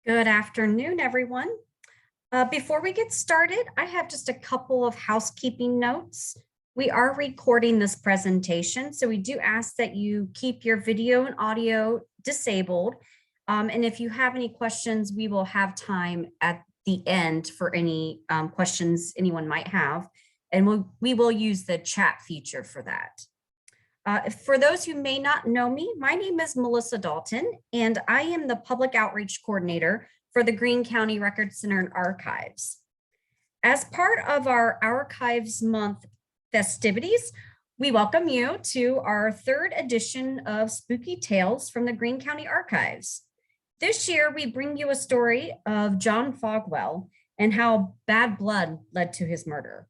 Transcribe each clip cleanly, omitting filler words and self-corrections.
Good afternoon, everyone. Before we get started, I have just a couple of housekeeping notes. We are recording this presentation, so we do ask that you keep your video and audio disabled. And if you have any questions, we will have time at the end for any questions anyone might have, and we will use the chat feature for that. For those who may not know me, my name is Melissa Dalton, and I am the Public Outreach Coordinator for the Greene County Record Center and Archives. As part of our Archives Month festivities, we welcome you to our third edition of Spooky Tales from the Greene County Archives. This year, we bring you a story of John Fogwell and how bad blood led to his murder.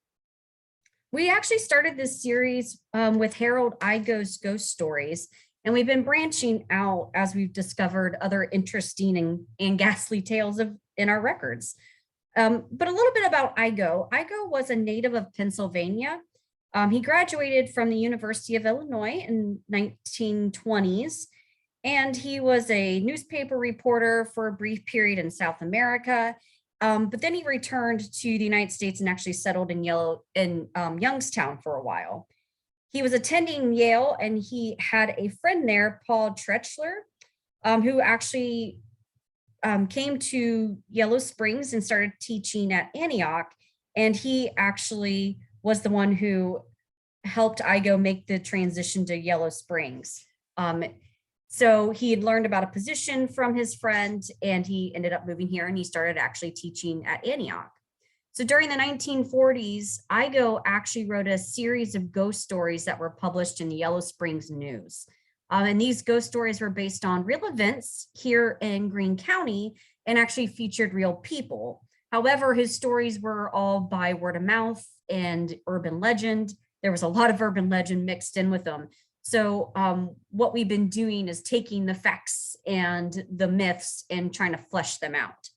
We actually started this series with Harold Igo's ghost stories, and we've been branching out as we've discovered other interesting and ghastly tales in our records. But a little bit about Igo. Igo was a native of Pennsylvania. He graduated from the University of Illinois in 1920s, and he was a newspaper reporter for a brief period in South America. But then he returned to the United States and actually settled in Youngstown for a while. He was attending Yale, and he had a friend there, Paul Trechler, who actually came to Yellow Springs and started teaching at Antioch. And he actually was the one who helped Igo make the transition to Yellow Springs. So he had learned about a position from his friend, and he ended up moving here, and he started actually teaching at Antioch. So during the 1940s, Igo actually wrote a series of ghost stories that were published in the Yellow Springs News. And these ghost stories were based on real events here in Greene County and actually featured real people. However, his stories were all by word of mouth and urban legend. There was a lot of urban legend mixed in with them. So what we've been doing is taking the facts and the myths and trying to flesh them out.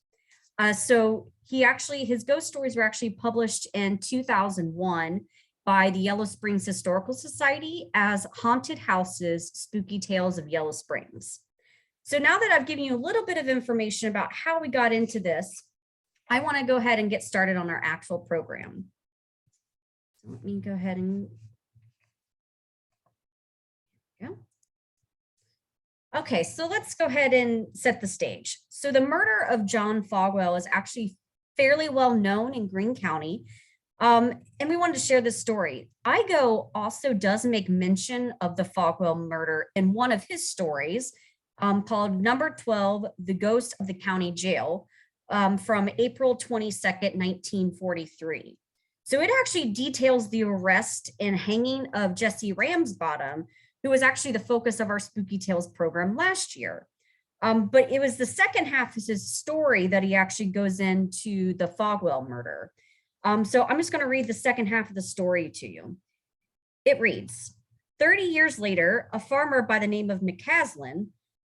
So his ghost stories were actually published in 2001 by the Yellow Springs Historical Society as Haunted Houses, Spooky Tales of Yellow Springs. So now that I've given you a little bit of information about how we got into this, I want to go ahead and get started on our actual program. So let me go ahead and Okay, so let's go ahead and set the stage. So the murder of John Fogwell is actually fairly well known in Greene County, and we wanted to share this story. Igo also does make mention of the Fogwell murder in one of his stories called Number 12, The Ghost of the County Jail, from April 22nd, 1943. So it actually details the arrest and hanging of Jesse Ramsbottom, who was actually the focus of our Spooky Tales program last year. But it was the second half of his story that he actually goes into the Fogwell murder. So I'm just going to read the second half of the story to you. It reads, 30 years later, a farmer by the name of McCaslin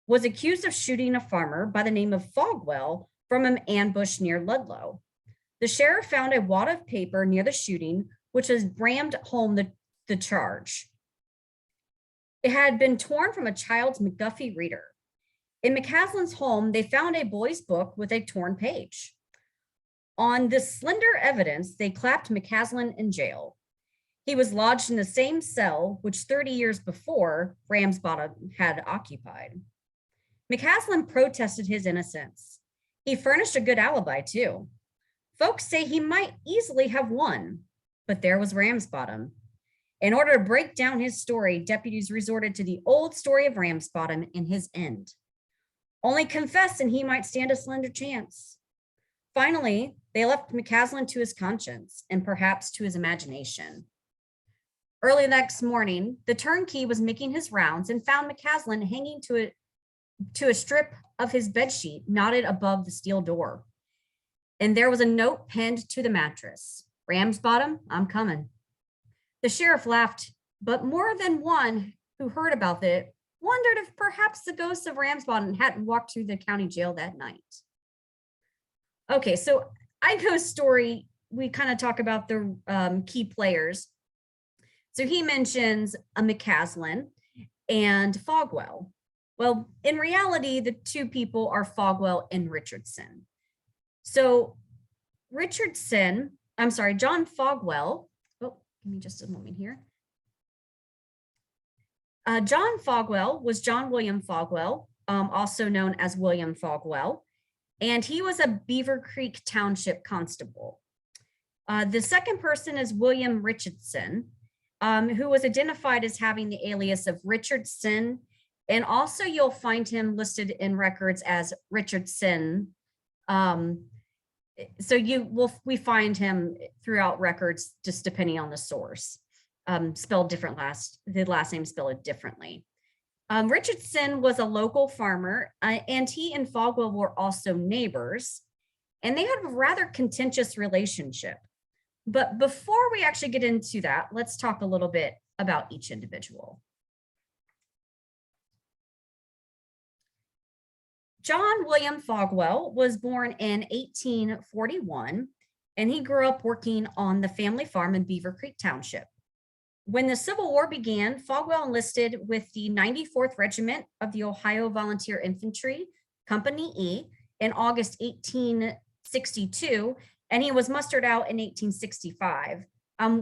was accused of shooting a farmer by the name of Fogwell from an ambush near Ludlow. The sheriff found a wad of paper near the shooting, which has rammed home the charge. It had been torn from a child's McGuffey reader. In McCaslin's home, they found a boy's book with a torn page. On this slender evidence, they clapped McCaslin in jail. He was lodged in the same cell which 30 years before Ramsbottom had occupied. McCaslin protested his innocence. He furnished a good alibi too. Folks say he might easily have won, but there was Ramsbottom. In order to break down his story, deputies resorted to the old story of Ramsbottom and his end. Only confess and he might stand a slender chance. Finally, they left McCaslin to his conscience and perhaps to his imagination. Early the next morning, the turnkey was making his rounds and found McCaslin hanging to a strip of his bedsheet knotted above the steel door. And there was a note pinned to the mattress. Ramsbottom, I'm coming. The sheriff laughed, but more than one who heard about it wondered if perhaps the ghost of Ramsbottom hadn't walked through the county jail that night. Okay, so Igo's story, we kind of talk about the key players. So he mentions a McCaslin and Fogwell. Well, in reality, the two people are Fogwell and Richardson. So John Fogwell, oh, give me just a moment here. John Fogwell was John William Fogwell, also known as William Fogwell, and he was a Beavercreek Township constable. The second person is William Richardson, who was identified as having the alias of Richardson, and also you'll find him listed in records as Richardson. So we find him throughout records, just depending on the source, spelled different the last name spelled differently. Richardson was a local farmer, and he and Fogwell were also neighbors, and they had a rather contentious relationship. But before we actually get into that, let's talk a little bit about each individual. John William Fogwell was born in 1841, and he grew up working on the family farm in Beavercreek Township. When the Civil War began, Fogwell enlisted with the 94th Regiment of the Ohio Volunteer Infantry, Company E, in August 1862, and he was mustered out in 1865,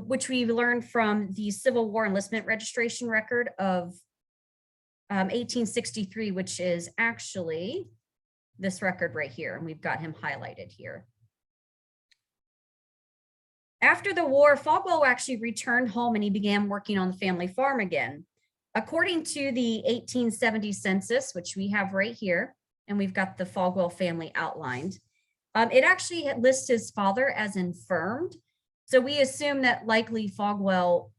which we learned from the Civil War enlistment registration record of 1863, which is actually this record right here, and we've got him highlighted here. After the war, Fogwell actually returned home and he began working on the family farm again. According to the 1870 census, which we have right here, and we've got the Fogwell family outlined, it actually lists his father as infirmed. So we assume that likely Fogwell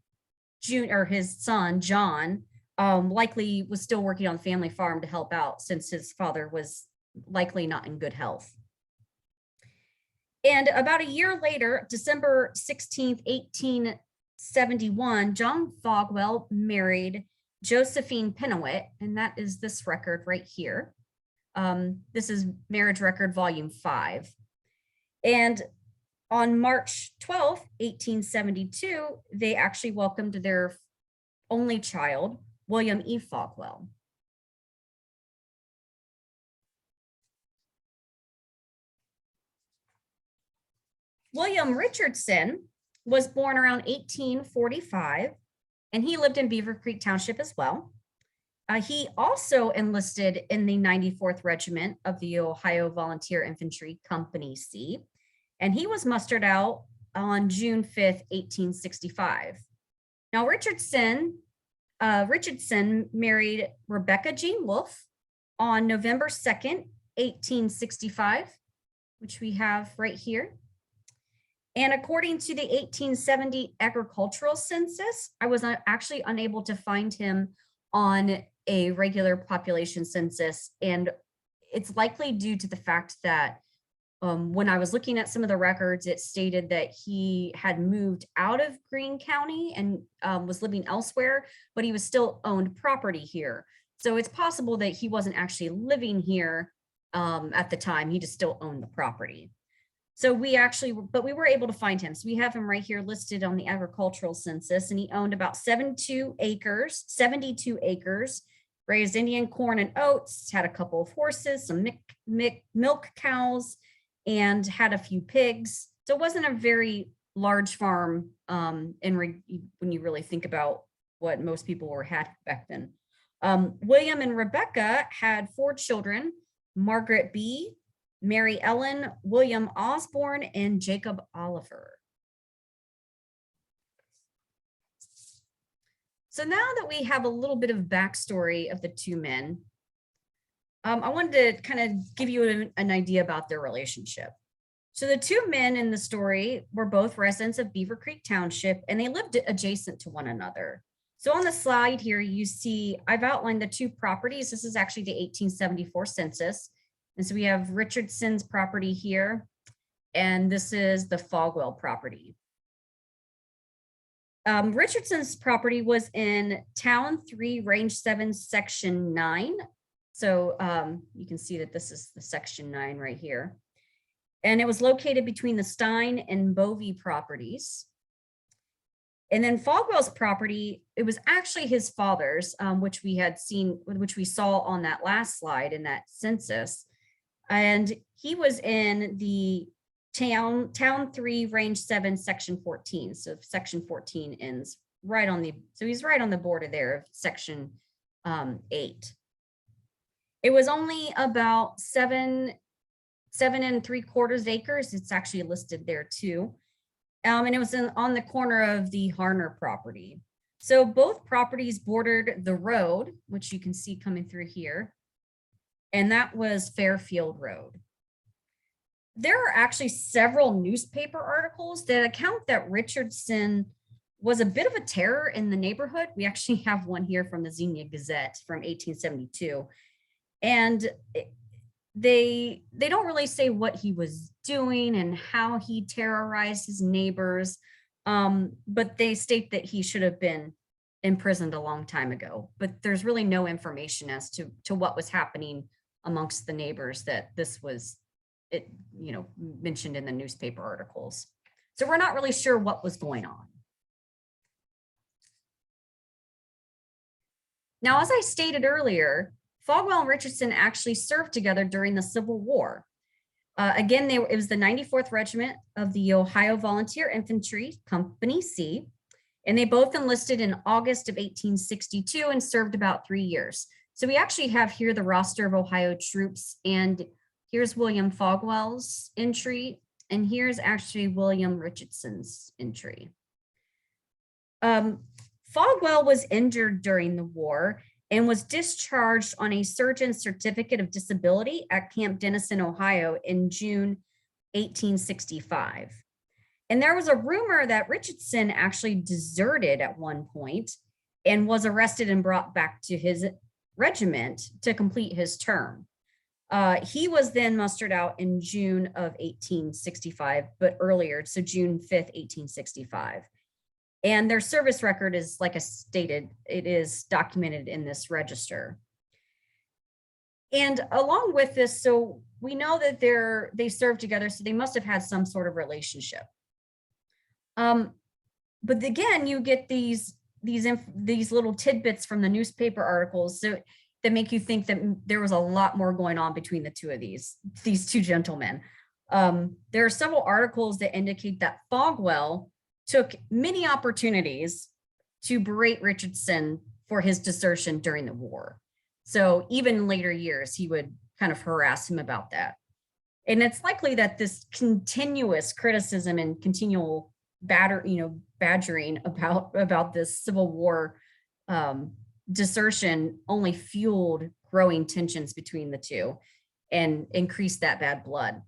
Jr., his son, John, likely was still working on the family farm to help out since his father was likely not in good health. And about a year later, December 16th, 1871, John Fogwell married Josephine Penawit, and that is this record right here. This is Marriage Record Volume 5. And on March 12th, 1872, they actually welcomed their only child, William E Fogwell. William Richardson was born around 1845, and he lived in Beavercreek Township as well. He also enlisted in the 94th Regiment of the Ohio Volunteer Infantry, Company C, and he was mustered out on June 5th, 1865. Now, Richardson married Rebecca Jean Wolfe on November 2nd, 1865, which we have right here. And according to the 1870 agricultural census, I was actually unable to find him on a regular population census. And it's likely due to the fact that when I was looking at some of the records, it stated that he had moved out of Greene County and was living elsewhere, but he was still owned property here. So it's possible that he wasn't actually living here at the time. He just still owned the property. So we were able to find him. So we have him right here listed on the agricultural census, and he owned about 72 acres, raised Indian corn and oats, had a couple of horses, some milk cows, and had a few pigs. So it wasn't a very large farm when you really think about what most people had back then. William and Rebecca had 4 children, Margaret B., Mary Ellen, William Osborne, and Jacob Oliver. So now that we have a little bit of backstory of the two men, I wanted to kind of give you an idea about their relationship. So the two men in the story were both residents of Beavercreek Township, and they lived adjacent to one another. So on the slide here, you see I've outlined the 2 properties. This is actually the 1874 census. And so we have Richardson's property here, and this is the Fogwell property. Richardson's property was in Town 3, Range 7, Section 9. So you can see that this is the Section 9 right here. And it was located between the Stein and Bovey properties. And then Fogwell's property, it was actually his father's, which we saw on that last slide in that census. And he was in the town 3, range 7, section 14. So section 14 ends right on he's right on the border there of section 8. It was only about 7.75 acres. It's actually listed there too. And it was on the corner of the Harner property. So both properties bordered the road, which you can see coming through here. And that was Fairfield Road. There are actually several newspaper articles that account that Richardson was a bit of a terror in the neighborhood. We actually have one here from the Xenia Gazette from 1872. And they don't really say what he was doing and how he terrorized his neighbors, but they state that he should have been imprisoned a long time ago. But there's really no information as to what was happening amongst the neighbors that this was mentioned in the newspaper articles. So we're not really sure what was going on. Now, as I stated earlier, Fogwell and Richardson actually served together during the Civil War. Again, it was the 94th Regiment of the Ohio Volunteer Infantry, Company C, and they both enlisted in August of 1862 and served about 3 years. So we actually have here the roster of Ohio troops, and here's William Fogwell's entry, and here's actually William Richardson's entry. Fogwell was injured during the war and was discharged on a surgeon's certificate of disability at Camp Dennison, Ohio in June 1865. And there was a rumor that Richardson actually deserted at one point and was arrested and brought back to his regiment to complete his term. He was then mustered out in June of 1865, but earlier, so June 5th, 1865. And their service record is, like I stated, it is documented in this register. And along with this, so we know that they served together, so they must have had some sort of relationship. But again, you get these little tidbits from the newspaper articles that make you think that there was a lot more going on between the two of these two gentlemen. There are several articles that indicate that Fogwell took many opportunities to berate Richardson for his desertion during the war. So even in later years, he would kind of harass him about that. And it's likely that this continuous criticism and continual badgering about this Civil War desertion only fueled growing tensions between the two and increased that bad blood.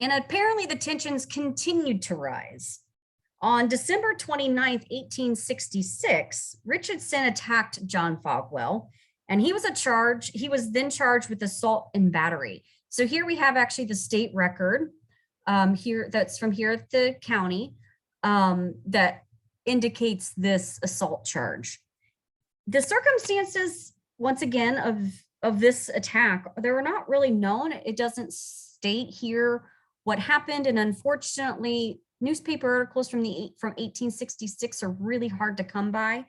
And apparently the tensions continued to rise. On December 29th, 1866, Richardson attacked John Fogwell, and he was then charged with assault and battery. So here we have actually the state record that's from here at the county that indicates this assault charge. The circumstances, once again, of this attack, they were not really known. It doesn't state here what happened, and unfortunately, newspaper articles from 1866 are really hard to come by.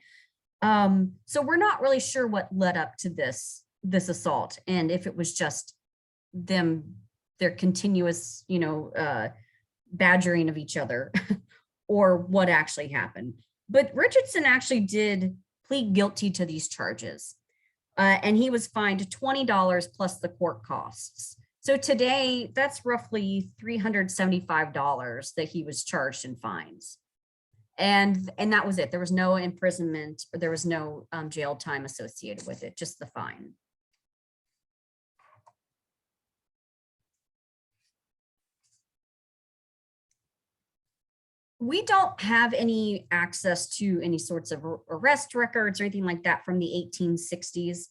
So we're not really sure what led up to this assault, and if it was just their continuous, badgering of each other, or what actually happened. But Richardson actually did plead guilty to these charges, and he was fined $20 plus the court costs. So today, that's roughly $375 that he was charged in fines. And that was it. There was no imprisonment, or there was no jail time associated with it, just the fine. We don't have any access to any sorts of arrest records or anything like that from the 1860s.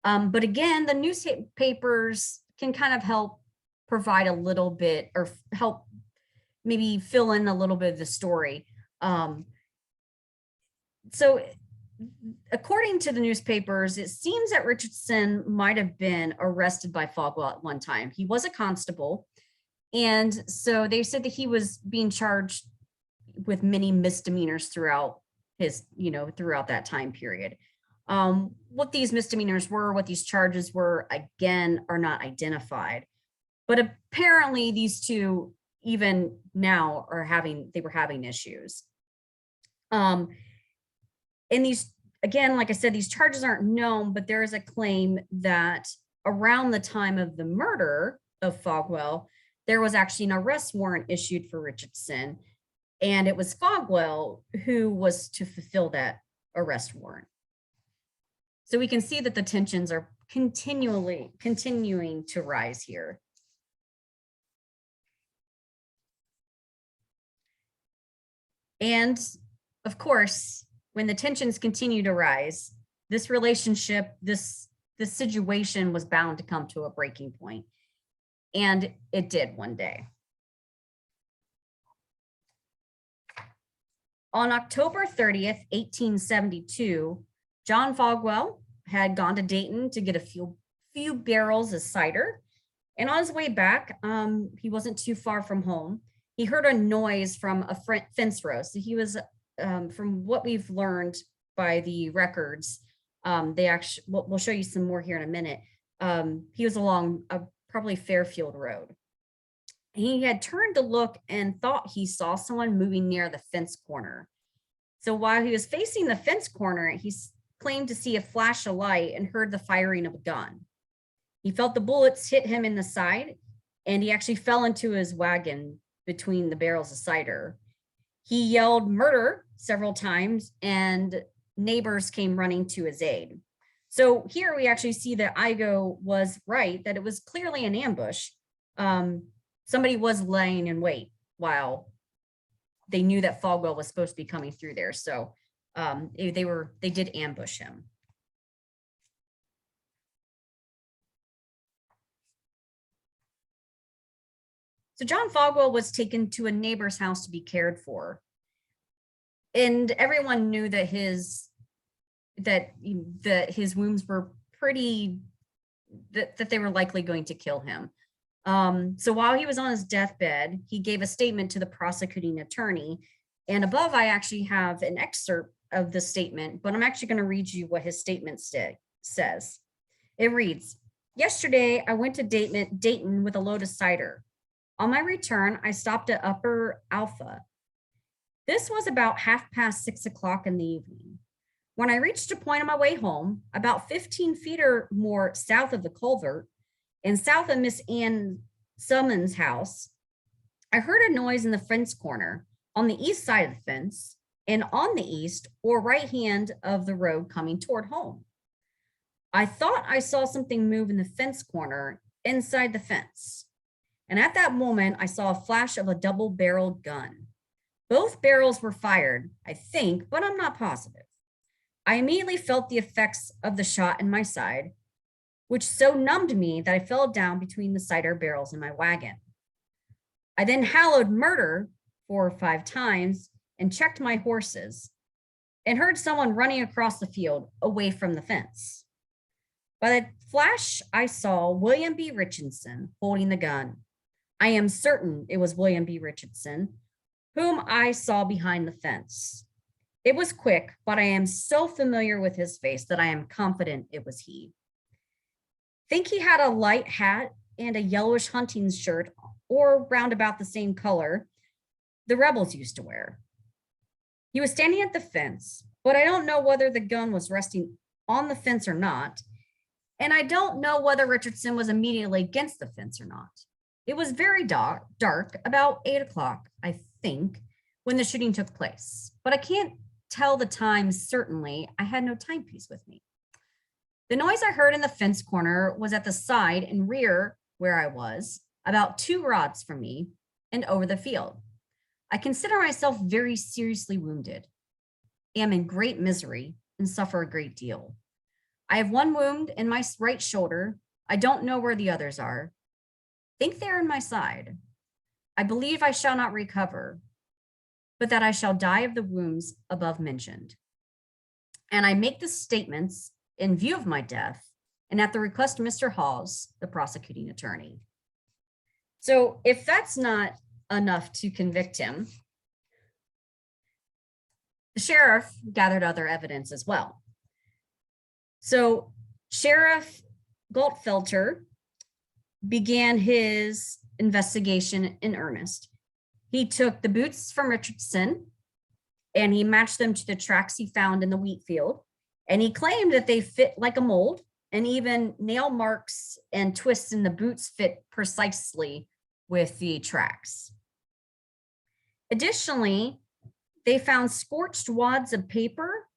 But again, the newspapers can kind of help provide a little bit, or help maybe fill in a little bit of the story. So according to the newspapers, it seems that Richardson might have been arrested by Fogwell at one time. He was a constable. And so they said that he was being charged with many misdemeanors throughout his, throughout that time period. What these misdemeanors were, what these charges were, again, are not identified. But apparently these two, even now, were having issues. And these, again, like I said, these charges aren't known, but there is a claim that around the time of the murder of Fogwell, there was actually an arrest warrant issued for Richardson, and it was Fogwell who was to fulfill that arrest warrant. So we can see that the tensions are continuing to rise here. And of course, when the tensions continue to rise, this relationship, this situation was bound to come to a breaking point. And it did one day. On October 30th, 1872, John Fogwell had gone to Dayton to get a few barrels of cider. And on his way back, he wasn't too far from home. He heard a noise from a fence row. So he was, from what we've learned by the records, they actually, we'll show you some more here in a minute. He was along probably Fairfield Road. He had turned to look and thought he saw someone moving near the fence corner. So while he was facing the fence corner, he claimed to see a flash of light and heard the firing of a gun. He felt the bullets hit him in the side, and he actually fell into his wagon between the barrels of cider. He yelled murder several times, and neighbors came running to his aid. So here we actually see that Igo was right, that it was clearly an ambush. Somebody was laying in wait while they knew that Fogwell was supposed to be coming through there. So they did ambush him. So John Fogwell was taken to a neighbor's house to be cared for. And everyone knew that his wounds were that they were likely going to kill him. So while he was on his deathbed, he gave a statement to the prosecuting attorney. And above, I actually have an excerpt of the statement, but I'm actually going to read you what his statement says. It reads, "Yesterday, I went to Dayton with a load of cider. On my return, I stopped at Upper Alpha. This was about 6:30 in the evening. When I reached a point on my way home, about 15 feet or more south of the culvert and south of Miss Ann Summons' house, I heard a noise in the fence corner on the east side of the fence and on the east or right hand of the road coming toward home. I thought I saw something move in the fence corner inside the fence. And at that moment, I saw a flash of a double-barreled gun. Both barrels were fired, I think, but I'm not positive. I immediately felt the effects of the shot in my side, which so numbed me that I fell down between the cider barrels in my wagon. I then howled murder 4 or 5 times and checked my horses and heard someone running across the field away from the fence. By the flash, I saw William B. Richardson holding the gun. I am certain it was William B. Richardson, whom I saw behind the fence. It was quick, but I am so familiar with his face that I am confident it was he. Think he had a light hat and a yellowish hunting shirt, or round about the same color the rebels used to wear. He was standing at the fence, but I don't know whether the gun was resting on the fence or not, and I don't know whether Richardson was immediately against the fence or not. It was very dark, about 8 o'clock, I think, when the shooting took place, but I can't tell the time certainly. I had no timepiece with me. The noise I heard in the fence corner was at the side and rear where I was, about 2 rods from me and over the field. I consider myself very seriously wounded, am in great misery, and suffer a great deal. I have 1 wound in my right shoulder. I don't know where the others are. Think they are in my side. I believe I shall not recover, but that I shall die of the wounds above mentioned. and I make the statements in view of my death and at the request of Mr. Hawes, the prosecuting attorney. So if that's not enough to convict him, the sheriff gathered other evidence as well. So Sheriff Galtfelter began his investigation in earnest. He took the boots from Richardson and he matched them to the tracks he found in the wheat field. And he claimed that they fit like a mold, and even nail marks and twists in the boots fit precisely with the tracks. Additionally, they found scorched wads of paper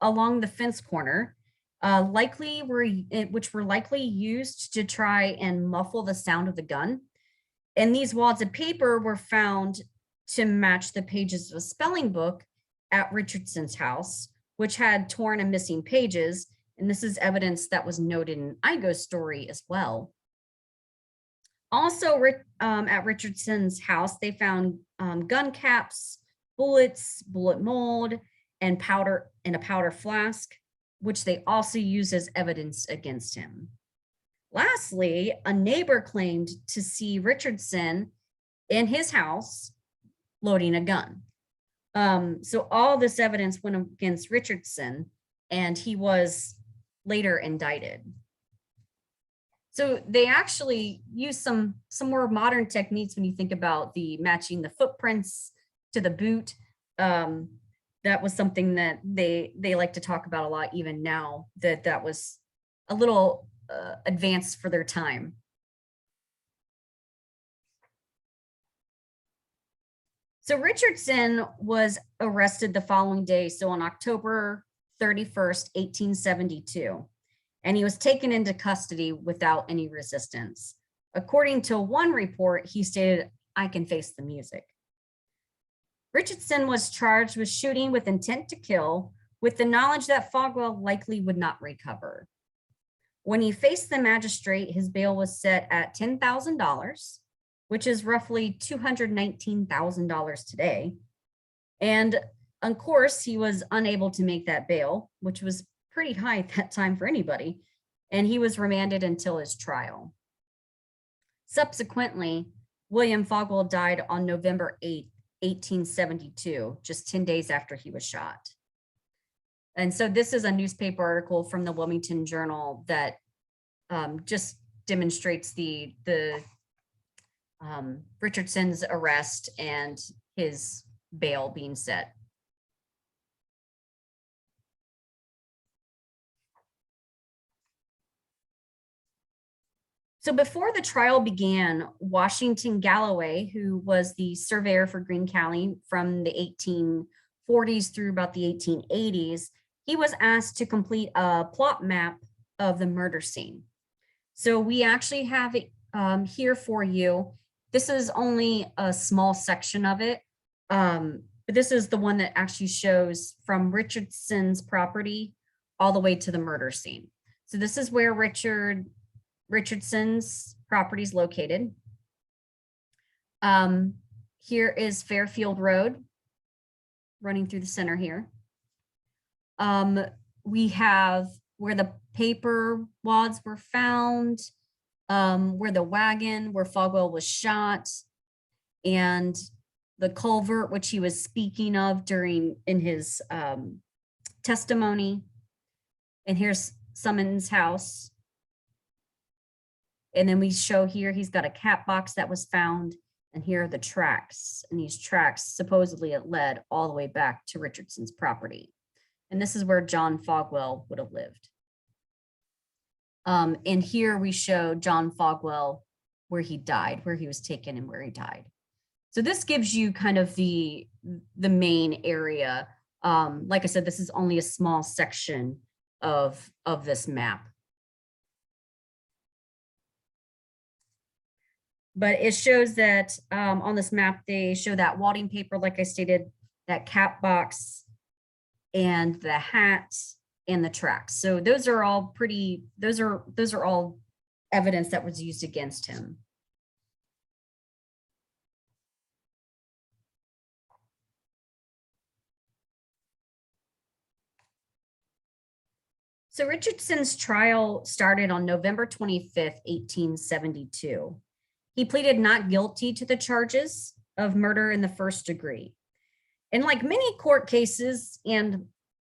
along the fence corner, which were likely used to try and muffle the sound of the gun. And these wads of paper were found to match the pages of a spelling book at Richardson's house, which had torn and missing pages. And this is evidence that was noted in Igo's story as well. Also, at Richardson's house, they found gun caps, bullets, bullet mold, and powder in a powder flask, which they also used as evidence against him. Lastly, a neighbor claimed to see Richardson in his house loading a gun. So all this evidence went against Richardson, and he was later indicted. So they actually used some more modern techniques when you think about the matching the footprints to the boot. That was something that they like to talk about a lot even now, that was a little advanced for their time. So Richardson was arrested the following day, so on October 31st, 1872, and he was taken into custody without any resistance. According to one report, he stated, "I can face the music." Richardson was charged with shooting with intent to kill, with the knowledge that Fogwell likely would not recover. When he faced the magistrate, his bail was set at $10,000, which is roughly $219,000 today. And of course, he was unable to make that bail, which was pretty high at that time for anybody, and he was remanded until his trial. Subsequently, William Fogwell died on November 8, 1872, just 10 days after he was shot. And so this is a newspaper article from the Wilmington Journal that just demonstrates the Richardson's arrest and his bail being set. So before the trial began, Washington Galloway, who was the surveyor for Greene County from the 1840s through about the 1880s, he was asked to complete a plot map of the murder scene. So we actually have it here for you. This is only a small section of it, but this is the one that actually shows from Richardson's property all the way to the murder scene. So this is where Richardson's property is located. Here is Fairfield Road running through the center here. We have where the paper wads were found, where the wagon where Fogwell was shot, and the culvert which he was speaking of in his testimony. And here's Summons' house. And then we show here he's got a cap box that was found, and here are the tracks. And these tracks supposedly it led all the way back to Richardson's property. And this is where John Fogwell would have lived. And here we show John Fogwell where he died, where he was taken and where he died. So this gives you kind of the main area. Like I said, this is only a small section of this map. But it shows that on this map, they show that wadding paper, like I stated, that cap box, and the hat and the tracks. So those are all those are all evidence that was used against him. So Richardson's trial started on November 25th, 1872. He pleaded not guilty to the charges of murder in the first degree. And like many court cases, and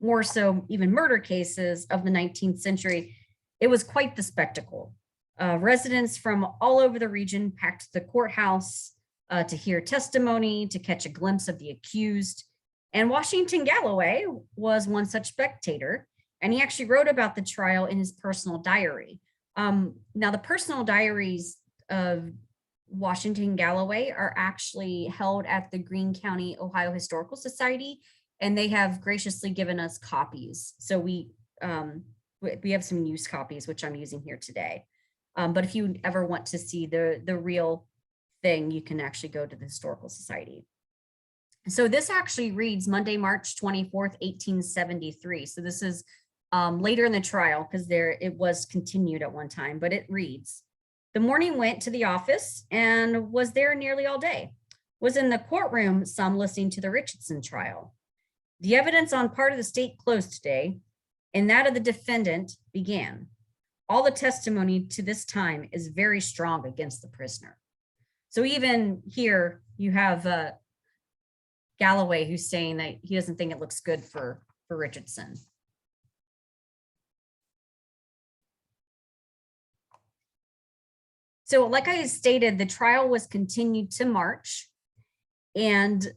more so even murder cases of the 19th century, it was quite the spectacle. Residents from all over the region packed the courthouse to hear testimony, to catch a glimpse of the accused. And Washington Galloway was one such spectator, and he actually wrote about the trial in his personal diary. Now, the personal diaries of Washington Galloway are actually held at the Greene County, Ohio Historical Society, and they have graciously given us copies. So we have some used copies, which I'm using here today. But if you ever want to see the real thing, you can actually go to the Historical Society. So this actually reads Monday, March 24th, 1873. So this is later in the trial, because it was continued at one time, but it reads, the morning went to the office and was there nearly all day. Was in the courtroom, some listening to the Richardson trial. The evidence on part of the state closed today, and that of the defendant began. All the testimony to this time is very strong against the prisoner. So even here you have Galloway, who's saying that he doesn't think it looks good for Richardson. So like I stated, the trial was continued to March, and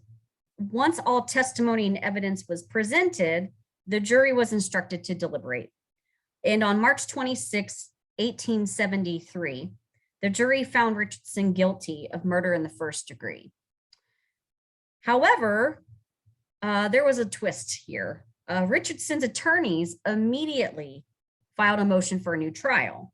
once all testimony and evidence was presented, the jury was instructed to deliberate. And on March 26, 1873, the jury found Richardson guilty of murder in the first degree. However, there was a twist here. Richardson's attorneys immediately filed a motion for a new trial.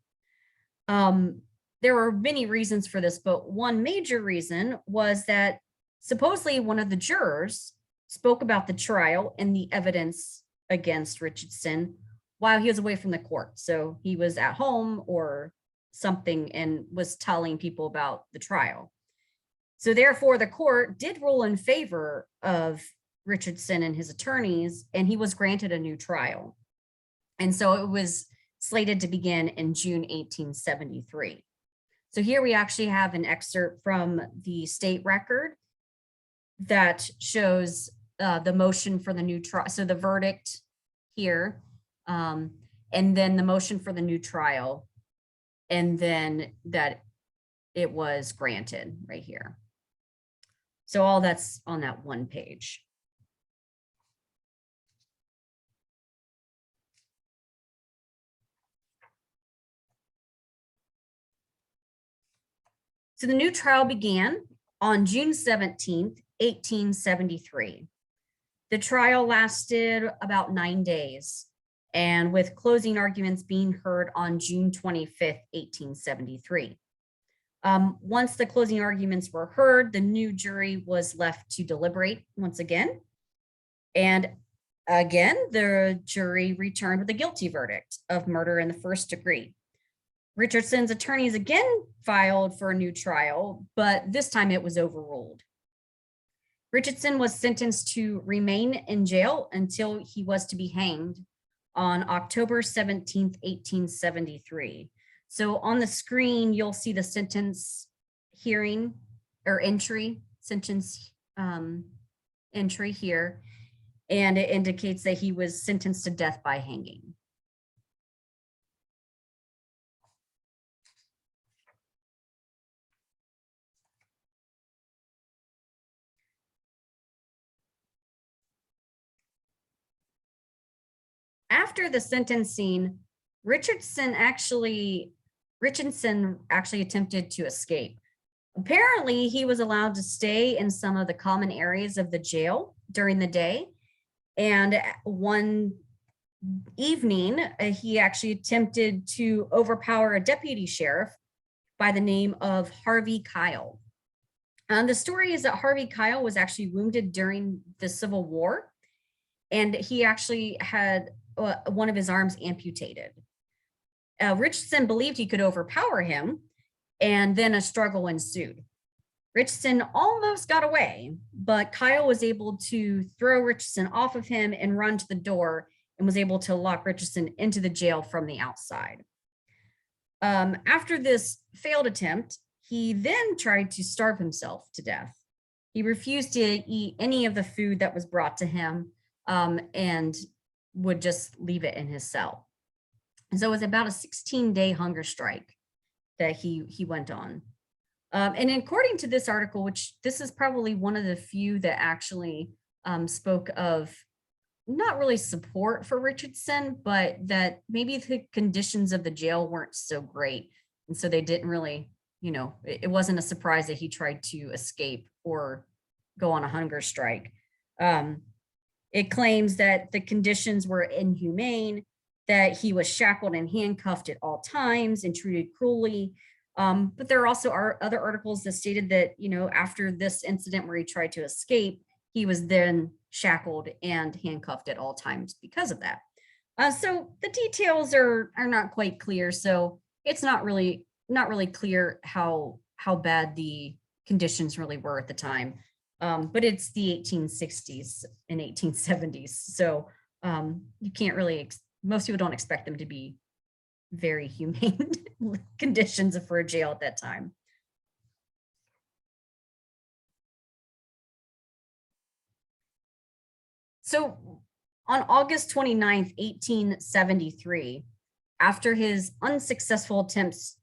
There were many reasons for this, but one major reason was that supposedly one of the jurors spoke about the trial and the evidence against Richardson while he was away from the court. So he was at home or something and was telling people about the trial. So therefore, the court did rule in favor of Richardson and his attorneys, and he was granted a new trial. And so it was slated to begin in June 1873. So here we actually have an excerpt from the state record that shows the motion for the new trial. So the verdict here, and then the motion for the new trial, and then that it was granted right here. So all that's on that one page. So the new trial began on June 17th, 1873. The trial lasted about 9 days, and with closing arguments being heard on June 25th, 1873. Once the closing arguments were heard, the new jury was left to deliberate once again. And again, the jury returned with a guilty verdict of murder in the first degree. Richardson's attorneys again filed for a new trial, but this time it was overruled. Richardson was sentenced to remain in jail until he was to be hanged on October 17th, 1873. So on the screen, you'll see the sentence hearing or entry, sentence entry here, and it indicates that he was sentenced to death by hanging. After the sentencing, Richardson actually attempted to escape. Apparently, he was allowed to stay in some of the common areas of the jail during the day. And one evening, he actually attempted to overpower a deputy sheriff by the name of Harvey Kyle. The story is that Harvey Kyle was actually wounded during the Civil War, and he actually had one of his arms amputated. Richardson believed he could overpower him, and then a struggle ensued. Richardson almost got away, but Kyle was able to throw Richardson off of him and run to the door, and was able to lock Richardson into the jail from the outside. After this failed attempt, he then tried to starve himself to death. He refused to eat any of the food that was brought to him, and would just leave it in his cell. And so it was about a 16-day hunger strike that he went on. And according to this article, which this is probably one of the few that actually spoke of not really support for Richardson, but that maybe the conditions of the jail weren't so great. And so they didn't really, it wasn't a surprise that he tried to escape or go on a hunger strike. It claims that the conditions were inhumane, that he was shackled and handcuffed at all times and treated cruelly. But there also are other articles that stated that, after this incident where he tried to escape, he was then shackled and handcuffed at all times because of that. So the details are not quite clear. So it's not really clear how bad the conditions really were at the time. But it's the 1860s and 1870s. So you can't really, most people don't expect them to be very humane conditions for a jail at that time. So on August 29th, 1873, after his unsuccessful attempts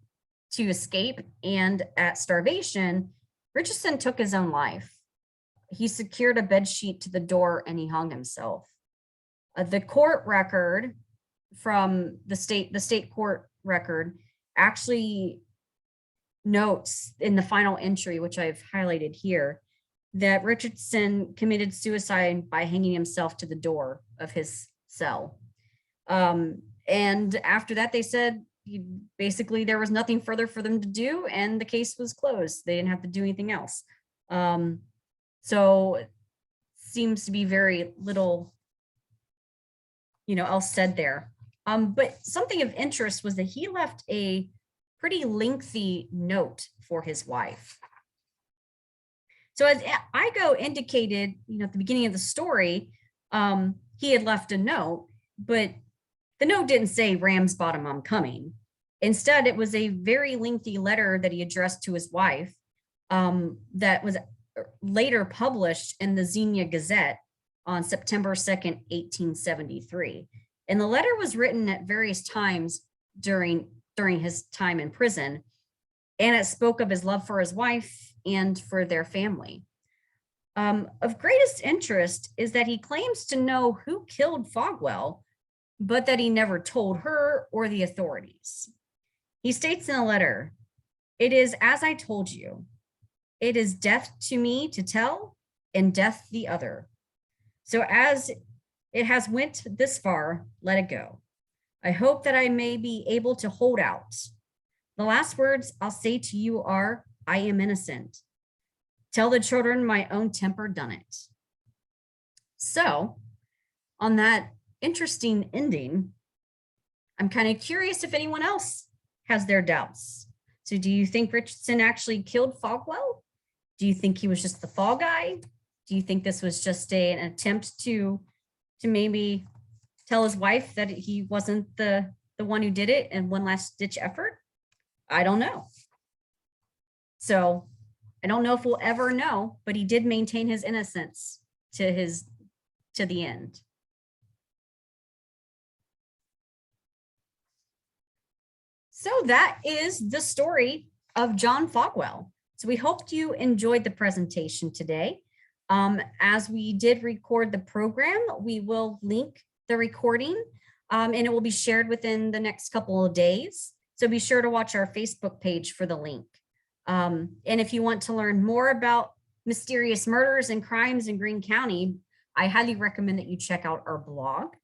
to escape and at starvation, Richardson took his own life. He secured a bed sheet to the door and he hung himself. The court record from the state court record actually notes in the final entry, which I've highlighted here, that Richardson committed suicide by hanging himself to the door of his cell. And after that, they said basically there was nothing further for them to do and the case was closed. They didn't have to do anything else. So seems to be very little, else said there. But something of interest was that he left a pretty lengthy note for his wife. So as Igo indicated, at the beginning of the story, he had left a note, but the note didn't say Ram's Bottom, I'm coming. Instead, it was a very lengthy letter that he addressed to his wife that was later published in the Xenia Gazette on September 2nd, 1873. And the letter was written at various times during his time in prison. And it spoke of his love for his wife and for their family. Of greatest interest is that he claims to know who killed Fogwell, but that he never told her or the authorities. He states in a letter, "It is as I told you. It is death to me to tell and death the other. So as it has went this far, let it go. I hope that I may be able to hold out. The last words I'll say to you are, I am innocent. Tell the children my own temper done it." So on that interesting ending, I'm kind of curious if anyone else has their doubts. So do you think Richardson actually killed Fogwell? Do you think he was just the fall guy? Do you think this was just an attempt to maybe tell his wife that he wasn't the one who did it and one last ditch effort? I don't know. So I don't know if we'll ever know, but he did maintain his innocence to the end. So that is the story of John Fogwell. So we hope you enjoyed the presentation today. As we did record the program, we will link the recording and it will be shared within the next couple of days. So be sure to watch our Facebook page for the link. And if you want to learn more about mysterious murders and crimes in Greene County, I highly recommend that you check out our blog.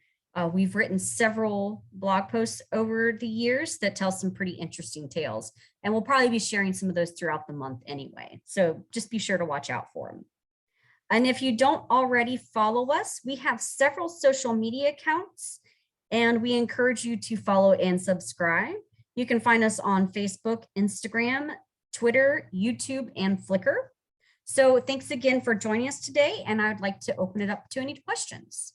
We've written several blog posts over the years that tell some pretty interesting tales, and we'll probably be sharing some of those throughout the month anyway. So just be sure to watch out for them. And if you don't already follow us, we have several social media accounts, and we encourage you to follow and subscribe. You can find us on Facebook, Instagram, Twitter, YouTube, and Flickr. So thanks again for joining us today, and I'd like to open it up to any questions.